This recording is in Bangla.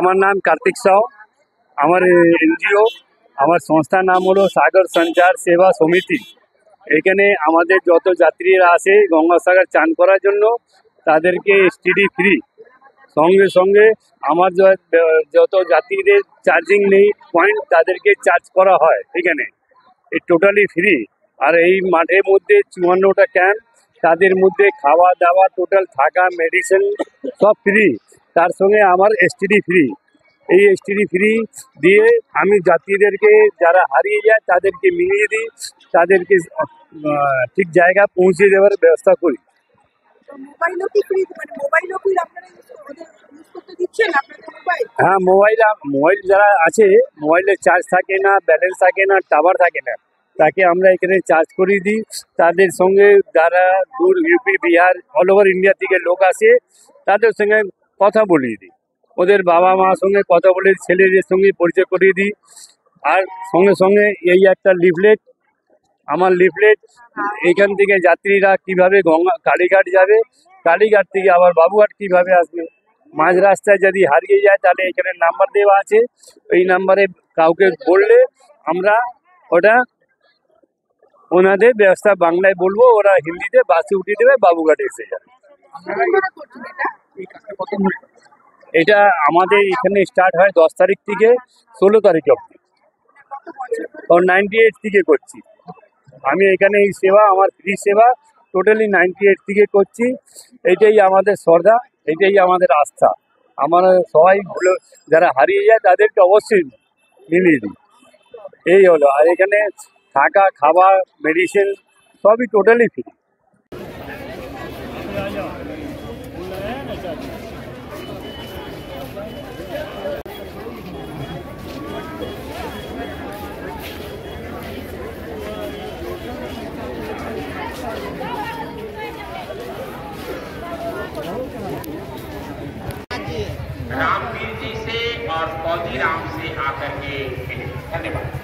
আমার নাম কার্তিক সাউ। আমার এনজিও, আমার সংস্থার নাম হলো সাগর সঞ্চার সেবা সমিতি। এখানে আমাদের যত যাত্রীরা আসে গঙ্গাসাগর চান করার জন্য তাদেরকে এসটিডি ফ্রি। সঙ্গে সঙ্গে আমার যত যাত্রীদের চার্জিং নেই পয়েন্ট, তাদেরকে চার্জ করা হয় এখানে। এই টোটালি ফ্রি। আর এই মাঠের মধ্যে 54টা ক্যাম্প, তাদের মধ্যে খাওয়া দাওয়া, টোটাল থাকা, মেডিসিন সব ফ্রি। তার সঙ্গে আমার এসটিডি ফ্রি। এই এসটিডি ফ্রি দিয়ে আমি যাত্রীদেরকে যারা হারিয়ে যায় তাদেরকে মিলিয়ে দিই, তাদেরকে ঠিক জায়গা পৌঁছে দেওয়ার ব্যবস্থা করি। হ্যাঁ, মোবাইল যারা আছে, মোবাইলে চার্জ থাকে না, ব্যালেন্স থাকে না, টাওয়ার থাকে না, তাকে আমরা এখানে চার্জ করিয়ে দিই। তাদের সঙ্গে যারা দূর UP, Bihar, all over India থেকে লোক আসে তাদের সঙ্গে কথা বলিয়ে দিই। ওদের বাবা মার সঙ্গে কথা বলে ছেলেদের সঙ্গে পরিচয় করিয়ে দিই। আর সঙ্গে সঙ্গে এই একটা লিফলেট, আমার লিফলেট, এইখান থেকে যাত্রীরা কিভাবে কালীঘাট যাবে, কালীঘাট থেকে আবার বাবুঘাট কিভাবে আসবে, মাঝ রাস্তায় যদি হারিয়ে যায় তাহলে এখানে নাম্বার দেওয়া আছে। এই নাম্বারে কাউকে বললে আমরা ওটা ওনাদের ব্যবস্থা বাংলায় বলবো, ওরা হিন্দিতে বাসে উঠিয়ে দেবে, বাবুঘাটে এসে যাবে। এটা আমাদের এখানে স্টার্ট হয় 10 তারিখ থেকে 16 তারিখ অবধি। 98 থেকে করছি আমি এখানে। এই সেবা আমার ফ্রি সেবা, টোটালি 98 থেকে করছি। এটাই আমাদের শ্রদ্ধা, এটাই আমাদের আস্থা। আমরা সবাই যারা হারিয়ে যায় তাদেরকে অবশ্যই মিলিয়ে দিই। এই হলো। আর এখানে থাকা, খাবার, মেডিসিন সবই টোটালি ফ্রি। रामवीर जी से और पौधी राम से आकर के धन्यवाद।